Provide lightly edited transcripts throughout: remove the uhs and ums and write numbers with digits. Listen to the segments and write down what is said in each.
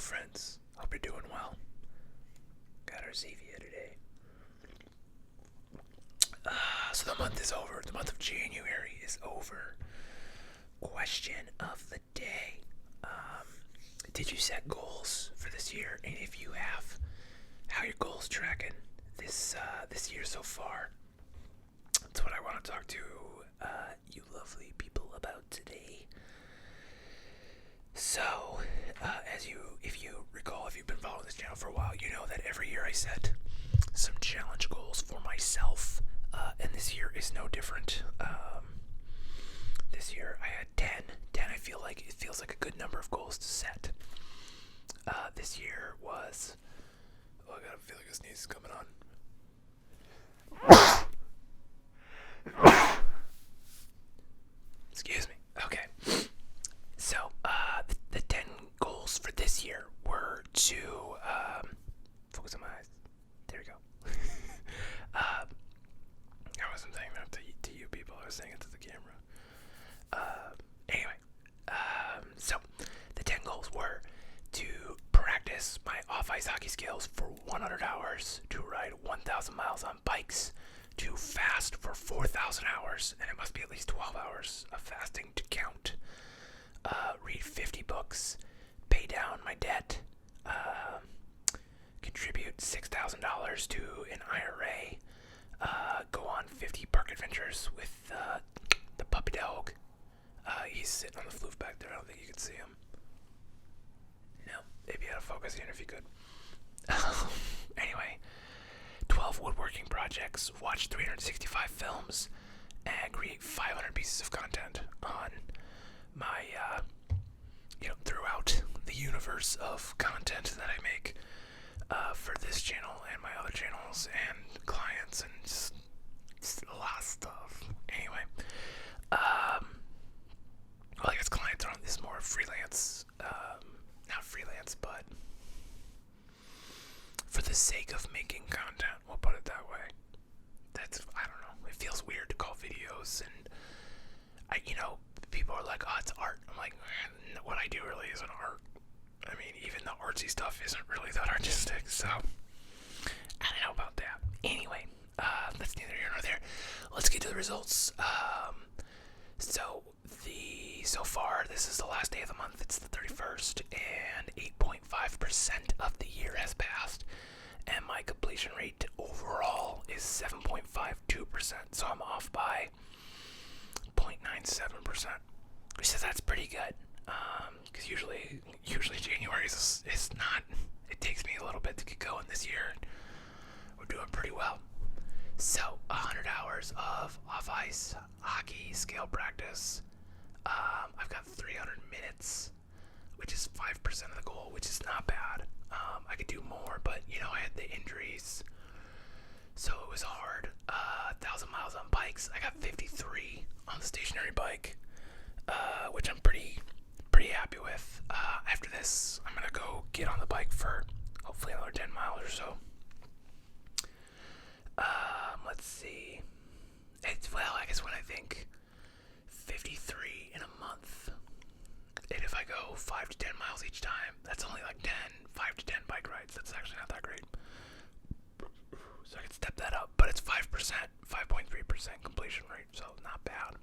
friends. Hope you're doing well. Got our Zevia today. So the month is over. The month of January is over. Question of the day. Did you set goals for this year? And if you have, how are your goals tracking this year so far? That's what I want to talk to you lovely people about today. So, if you recall, if you've been following this channel for a while, you know that every year I set some challenge goals for myself, and this year is no different. This year I had 10. I feel like it feels like a good number of goals to set. This year was, I feel like a sneeze is coming on. Excuse me. Okay. So, the 10 goals for this year were to, focus on my eyes. There we go. I wasn't saying that to you people, I was saying it to the camera. So, the 10 goals were to practice my off-ice hockey skills for 100 hours, to ride 1,000 miles on bikes, to fast for 4,000 hours, and it must be at least 12 hours of fasting to count. Read 50 books, pay down my debt, contribute $6,000 to an IRA, go on 50 park adventures with the puppy dog. He's sitting on the floof back there. I don't think you can see him. No, maybe out of focus here if you could. Anyway, 12 woodworking projects, watch 365 films, and create 500 pieces of content on my, throughout the universe of content that I make for this channel and my other channels and clients and just a lot of stuff. Anyway, well, I guess clients aren't, this is more freelance, not freelance, but for the sake of making content, we'll put it that way. I don't know, it feels weird to call videos, and people are like, oh, it's art. I'm like, what I do really isn't art. I mean, even the artsy stuff isn't really that artistic, so I don't know about that. Anyway, that's neither here nor there. Let's get to the results. So far, this is the last day of the month. It's the 31st, and 8.5% of the year has passed, and my completion rate overall is 7.52%, so I'm off by 0.97%, which says that's pretty good, because usually January is not, it takes me a little bit to get going. This year we're doing pretty well. So 100 hours of off-ice hockey scale practice. I've got 300 minutes, which is 5% of the goal, which is not bad. I could do more, but I had the injuries, so it was hard. 1,000 miles on bikes. I got 53 on the stationary bike, which I'm pretty happy with. After this, I'm gonna go get on the bike for hopefully another 10 miles or so. Let's see. I guess when I think 53 in a month, and if I go 5 to 10 miles each time, that's only like 5 to 10 bike rides. That's actually not that great. So I could step that up, but it's 5%, 5.3% completion rate, so not bad.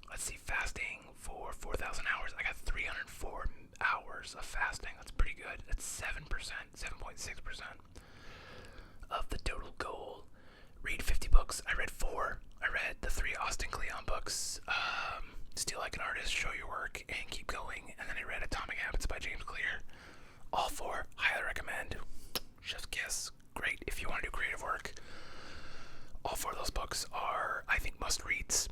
Let's see, fasting for 4,000 hours. I got 304 hours of fasting. That's pretty good. That's 7%, 7.6% of the total goal. Read 50 books. I read 4. I read the 3 Austin Kleon books, Steal Like an Artist, Show Your Work, and Keep Going. And then I read Atomic Habits by James Clear. All 4, highly recommend. Chef's kiss, great if you want to do creative work. All 4 of those books are, I think, must-reads.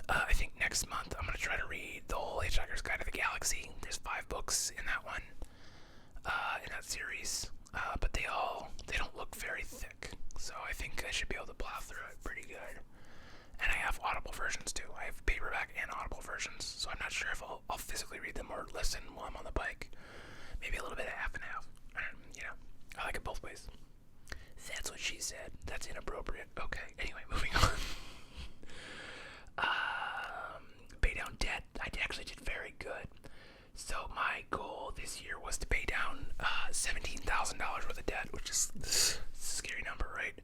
I think next month I'm going to try to read The Whole Hitchhiker's Guide to the Galaxy. There's 5 books in that one, in that series, but they don't look very thick, so I think I should be able to plow through it pretty good. And I have Audible versions too. I have paperback and Audible versions, so I'm not sure if I'll physically read them or listen while I'm on the bike. Maybe a little bit of half and half. I like it both ways. That's what she said. That's inappropriate. Okay, anyway, moving on. Pay down debt. I actually did very good. So my goal this year was to pay down $17,000 worth of debt, which is a scary number, right?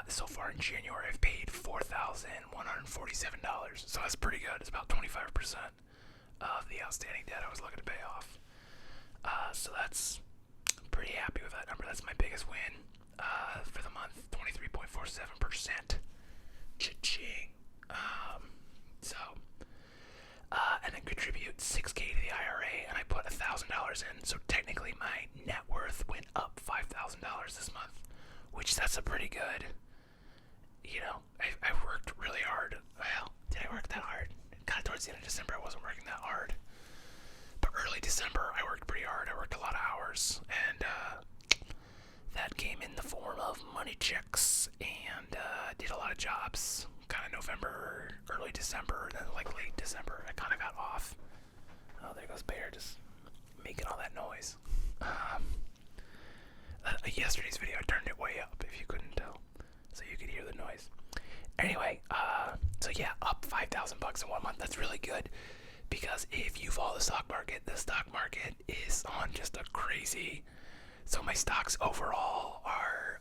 So far in January, I've paid $4,147. So that's pretty good. It's about 25% of the outstanding debt I was looking to pay off. So that's pretty happy with that number. That's my biggest win for the month, 23.47%. Cha-ching. And then contribute $6K to the IRA, and I put $1,000 in. So technically, my net worth went up $5,000 this month, which that's a pretty good. I worked really hard. Well, did I work that hard? Kind of towards the end of December, I wasn't working that hard. But early December, I worked pretty hard. I worked a lot of hours, and that came in the form of money checks, and did a lot of jobs. Kind of November, early December, then like late December, I kind of got off. Oh, there goes Bear, just making all that noise. Yesterday's video, I turned it way up, if you couldn't tell, so you could hear the noise. Anyway, so yeah, up $5,000 in 1 month. That's really good, because if you follow the stock market is on just a crazy. So my stocks overall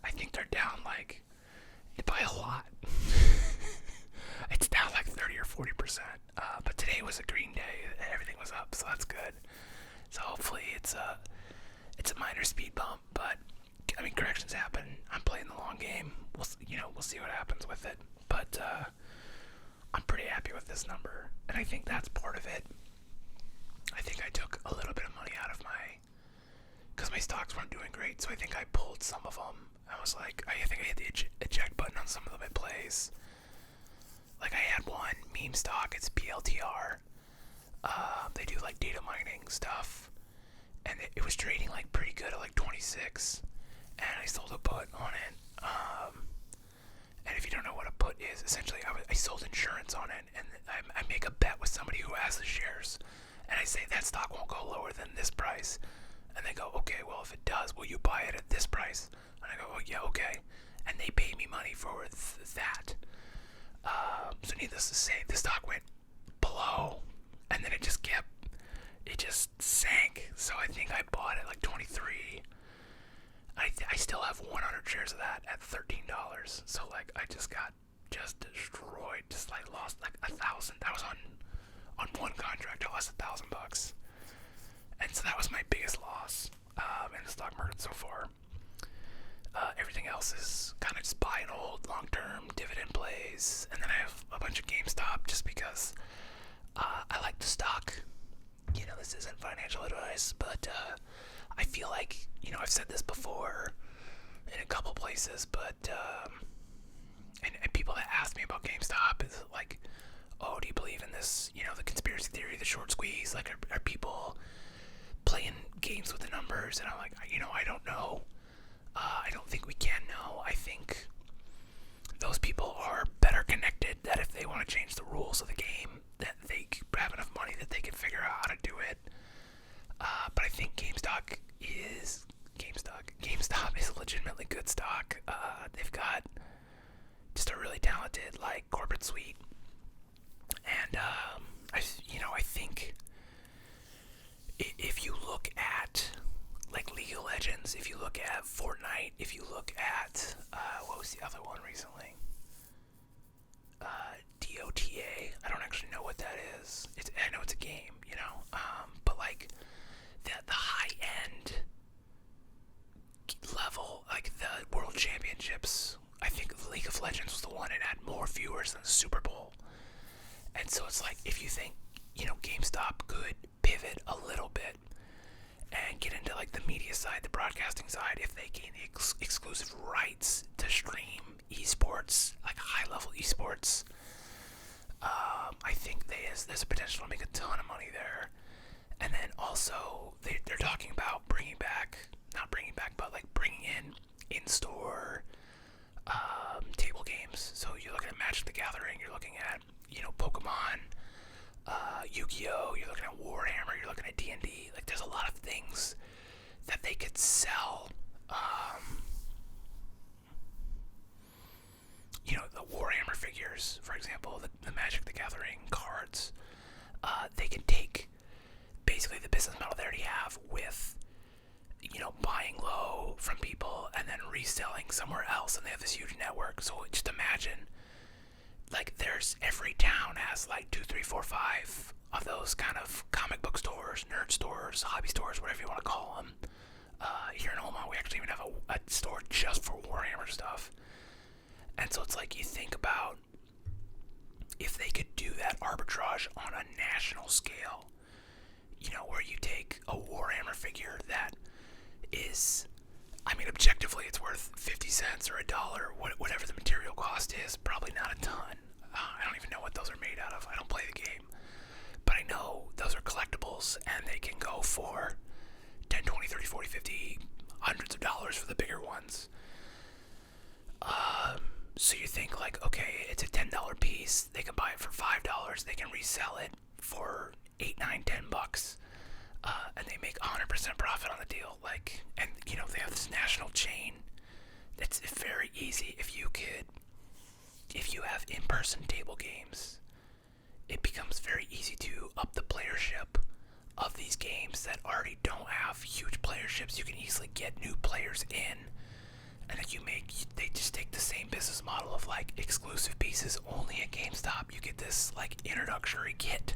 I think they're down like by a lot. It's down like 30 or 40%. But today was a green day and everything was up, so that's good. So hopefully it's a minor speed bump, but I mean, corrections happen. I'm playing the long game. We'll see what happens with it. But I'm pretty happy with this number, and I think that's part of it. I think I took a little bit of money out of because my stocks weren't doing great, so I think I pulled some of them. I was like, I think I hit the eject button on some of them in plays. Like I had one meme stock, it's PLTR. They do like data mining stuff, and it was trading like pretty good at like 26, and I sold a put on it. And if you don't know what a put is, essentially I sold insurance on it, and I make a bet with somebody who has the shares, and I say that stock won't go lower than this price, and they go, okay, well if it does, will you buy it at this price? And I go, oh yeah, okay, and they pay me money for that. So needless to say, the stock went below, and then it just sank. So I think I bought it like 23. I still have 100 shares of that at $13. So like I just got destroyed, just like lost like 1,000. That was on one contract. I lost $1,000, and so that was my biggest loss in the stock market so far. Everything else is kind of just buy and hold, long-term dividend plays, and then I have a bunch of GameStop just because I like the stock. This isn't financial advice, but I feel like, I've said this before in a couple places, but and people that ask me about GameStop is like, oh, do you believe in this, the conspiracy theory, the short squeeze? Like, are people playing games with the numbers? And I'm like, I don't know. I don't think we can know. I think those people are better connected, that if they want to change the rules of the game, that they have enough money that they can figure out how to do it. But I think GameStop is legitimately good stock. They've got just a really talented corporate suite, and I think if you look at League of Legends, if you look at Fortnite, if you look at what was the other one recently? DOTA. I don't actually know what that is. I know it's a game, but like the high end level, like the World Championships. I think League of Legends was the one that had more viewers than the Super Bowl, and so it's like if you think GameStop could pivot a little bit and get into like the media side, the broadcasting side, if they gain the exclusive rights to stream esports, like high-level esports, I think there's a potential to make a ton of money there. And then also they're talking about bringing in-store table games. So you're looking at Magic the Gathering, you're looking at Pokemon, Yu-Gi-Oh, you're looking at Warhammer, you're looking at D&D. Like there's a lot of things that they could sell. The Warhammer figures, for example, the Magic the Gathering cards. They can take basically the business model they already have with, buying low from people and then reselling somewhere else, and they have this huge network. So just imagine, like, every town has like 2, 3, 4, 5 of those kind of comic book stores, nerd stores, hobby stores, whatever you want to call them. Here in Omaha, we actually even have a store just for Warhammer stuff. And so it's like, you think about if they could do that arbitrage on a national scale, where you take a Warhammer figure that is, objectively it's worth 50 cents or $1, whatever the material cost is, probably not a ton. I don't even know what those are made out of. I don't play the game. But I know those are collectibles, and they can go for 10, 20, 30, 40, 50, hundreds of dollars for the bigger ones. So you think, like, okay, it's a $10 piece. They can buy it for $5. They can resell it for $8, $9, $10. And they make 100% profit on the deal. Like, and they have this national chain. It's very easy. If you have in-person table games, it becomes very easy to up the playership of these games that already don't have huge playerships. You can easily get new players in, and then they just take the same business model of like exclusive pieces only at GameStop. You get this like introductory kit,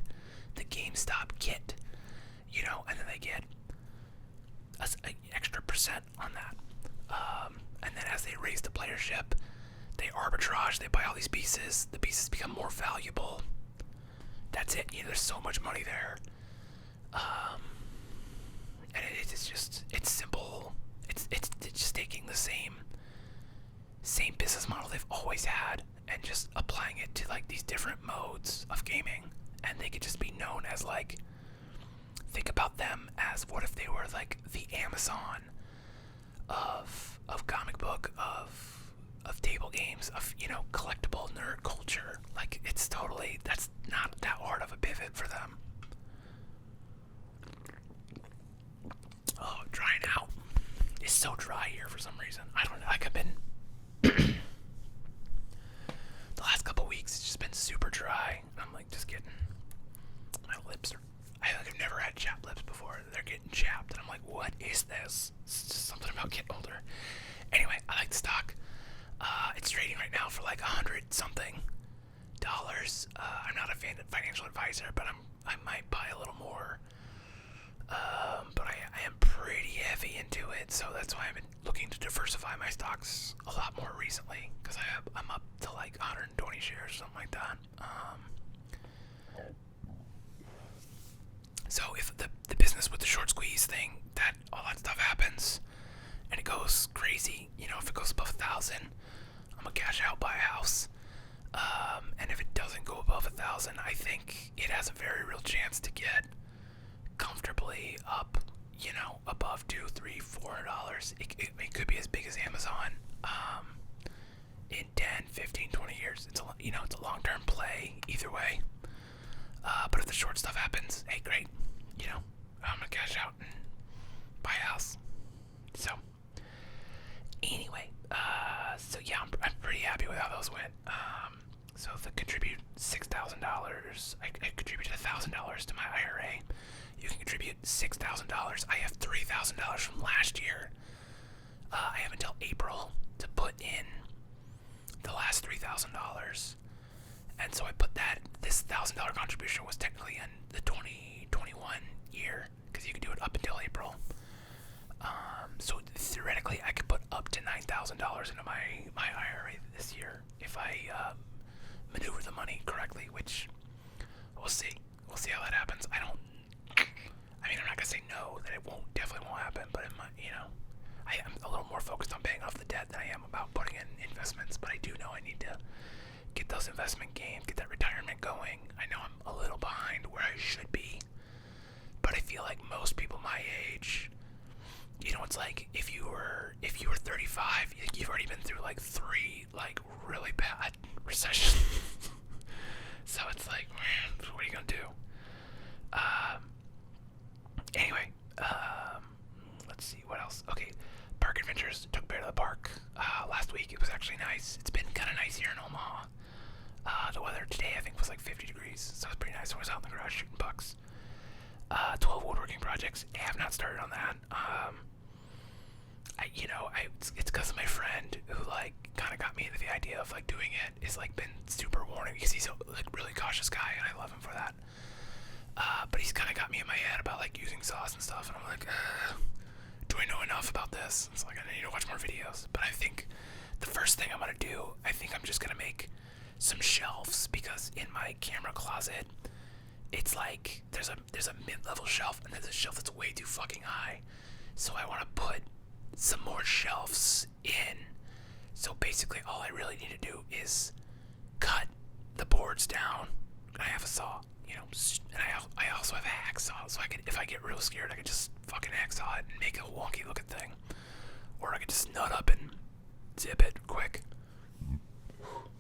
the GameStop kit, and then they get an extra percent on that. And then as they raise the playership, they arbitrage, they buy all these pieces, the pieces become more valuable. That's it. There's so much money there. And it's simple. It's just taking the same business model they've always had and just applying it to like these different modes of gaming. And they could just be known as like, think about them as, what if they were like the Amazon of comic book, of table games, of collectible nerd culture. Like, that's not that hard of a pivot for them. Oh, drying out. It's so dry here for some reason. I don't know. Like, I've been the last couple weeks, it's just been super dry. I'm like just getting, my lips are, I've never had chapped lips before. They're getting chapped, and I'm like, what is this? It's just something about getting older. Anyway, I like the stock. It's trading right now for like $100-something. I'm not a financial advisor, but I might buy a little more. But I am pretty heavy into it, so that's why I've been looking to diversify my stocks a lot more recently, because I'm up to like 120 shares or something like that. So if the business with the short squeeze thing, that all that stuff happens, and it goes crazy, if it goes above 1,000, I'm gonna cash out, buy a house. And if it doesn't go above 1,000, I think it has a very real chance to get comfortably up, above $200, $300, $400. It could be as big as Amazon in 10, 15, 20 years. It's a long-term play either way. But if the short stuff happens, hey, great. I'm gonna cash out and buy a house. So anyway, yeah, I'm pretty happy with how those went. So if I contribute $6,000, I contributed $1,000 to my IRA. You can contribute $6,000. I have $3,000 from last year. I have until April to put in the last $3,000. And so I put this $1,000 contribution was technically in the 2021 year, because you can do it up until April. So theoretically, I could put up to $9,000 into my IRA this year if I maneuver the money correctly, which we'll see. We'll see how that happens. I'm not gonna say no, that it definitely won't happen, but it might, I am a little more focused on paying off the debt than I am about putting in investments, but I do know I need to get those investment gains, get that retirement going. I know I'm a little behind where I should be, but I feel like most people my age, it's like if you were 35, you've already been through like 3 like really bad recessions. So it's like, man, what are you gonna do? Anyway, let's see what else. Okay, Park Adventures took Bear to the park last week. It was actually nice. It's been kind of nice here in Omaha. The weather today I think was like 50 degrees, so it was pretty nice. I was out in the garage shooting pucks. 12 woodworking projects. I have not started on that. It's because of my friend who like kind of got me into the idea of like doing it. He's like been super warning because he's a like really cautious guy, and I love him for that. But he's kind of got me in my head about like using sauce and stuff, and I'm like, do I know enough about this? It's like I need to watch more videos. But I think the first thing I'm gonna do, I think I'm just gonna make some shelves, because in my camera closet, it's like there's a mid-level shelf and there's a shelf that's way too fucking high. So I want to put some more shelves in. So basically all I really need to do is cut the boards down. I have a saw, and I also have a hacksaw, so I can, if I get real scared, I can just fucking hacksaw it and make a wonky looking thing. Or I could just nut up and zip it quick.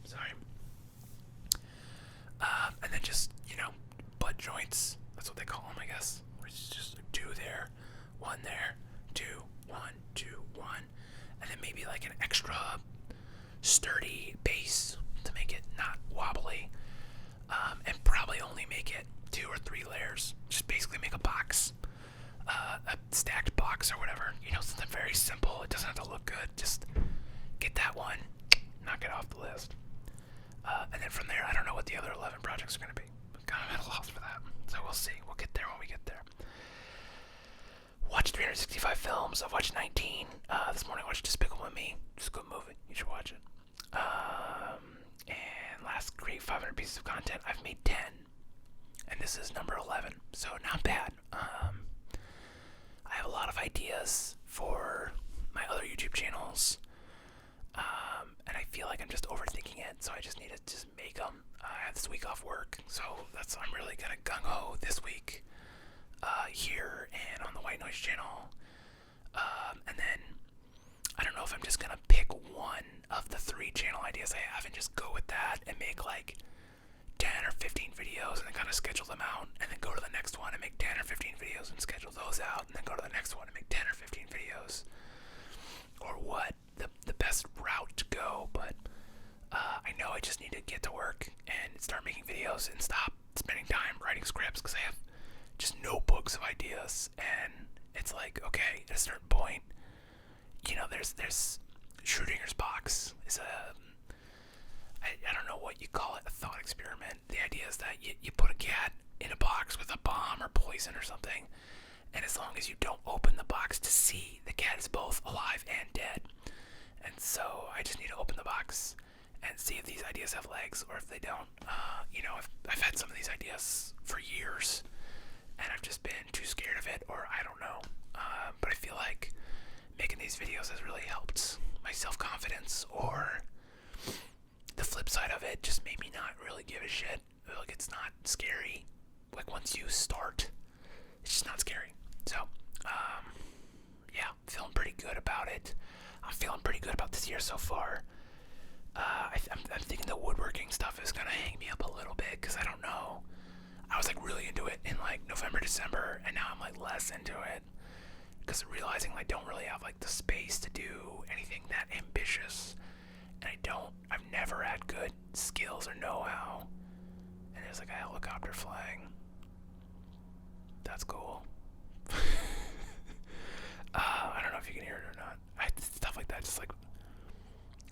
Sorry. And then just, butt joints. That's what they call them, I guess. Where it's just 2 there, 1 there, 2, 1, 2, 1. And then maybe like an extra sturdy base to make it not wobbly. And probably only make it 2 or 3 layers. Just basically make a box. A stacked box or whatever. Something very simple. It doesn't have to look good. Just get that one, knock it off the list. And then from there, I don't know what the other 11 projects are going to be. I'm kind of at a loss for that. So we'll see. We'll get there when we get there. Watched 365 films. I've watched 19. This morning I watched Despicable Me. It's a good movie. You should watch it. And last create 500 pieces of content. I've made 10. And this is number 11. So not bad. I have a lot of ideas for my other YouTube channels. And I feel like I'm just overthinking it, so I just need to just make them. I have this week off work, so I'm really gonna gung-ho this week here and on the White Noise channel. And then I don't know if I'm just gonna pick one of the 3 channel ideas I have and just go with that and make like 10 or 15 videos and then kind of schedule them out, and then go to the next one and make 10 or 15 videos and schedule those out, and then go to the next one and make 10 or 15 videos, or what the best route to go. But I know I just need to get to work and start making videos and stop spending time writing scripts, because I have just notebooks of ideas, and it's like, okay, at a certain point, there's Schrodinger's box is I don't know what you call it, a thought experiment. The idea is that you put a cat in a box with a bomb or poison or something, and as long as you don't open the box to see, the cat is both alive and dead. And so I just need to open the box and see if these ideas have legs or if they don't. I've had some of these ideas for years, and I've just been too scared of it, or I don't know. But I feel like making these videos has really helped my self-confidence, or the flip side of it just made me not really give a shit. Like, it's not scary. Like, once you start, it's just not scary. So, yeah, feeling pretty good about it. I'm feeling pretty good about this year so far. I'm thinking the woodworking stuff is going to hang me up a little bit, because I don't know. I was like really into it in like November, December, and now I'm like less into it, because realizing I don't really have like the space to do anything that ambitious, and I've never had good skills or know-how. And there's like a helicopter flying. That's cool. I don't know if you can hear it or not. Stuff like that, just like,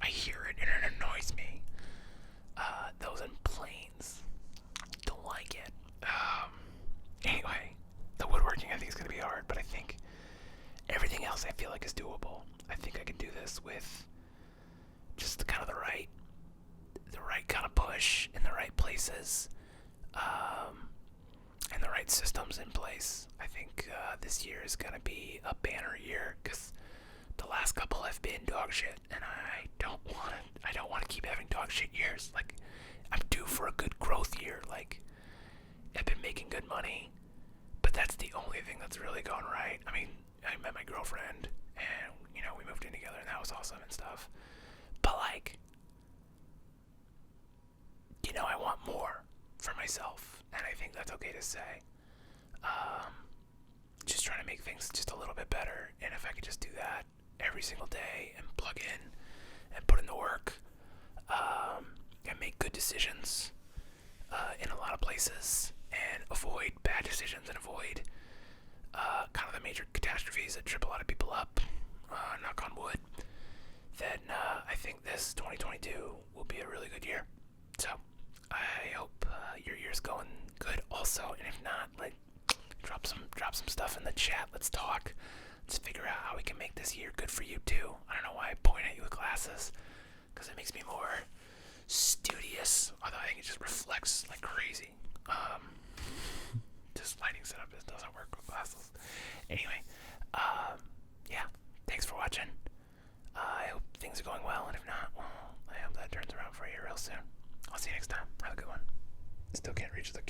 I hear it and it annoys me. Those in planes, don't like it. Anyway, the woodworking I think is going to be hard, but I think everything else I feel like is doable. I think I can do this with just the kind of push in the right places, and the right systems in place. I think this year is going to be a banner year, because the last couple have been dog shit, and I don't want to keep having dog shit years. Like, I'm due for a good growth year. Like, I've been making good money, but that's the only thing that's really gone right. I mean, I met my girlfriend, and we moved in together, and that was awesome and stuff. But like, I want more for myself, and I think that's okay to say. Just trying to make things just a little bit better, and if I could just do that every single day and plug in and put in the work, and make good decisions in a lot of places, and avoid bad decisions, and avoid major catastrophes that trip a lot of people up, knock on wood, then I think this 2022 will be a really good year. So I hope your year's going good also, and if not, like, drop some stuff in the chat. Let's talk. Let's figure out how we can make this year good for you too. I don't know why I point at you with glasses, because it makes me more studious, although I think it just reflects like crazy. This lighting setup just doesn't work with glasses. Anyway, yeah, thanks for watching. I hope things are going well, and if not, well, I hope that turns around for you real soon. I'll see you next time. Have a good one. Still can't reach the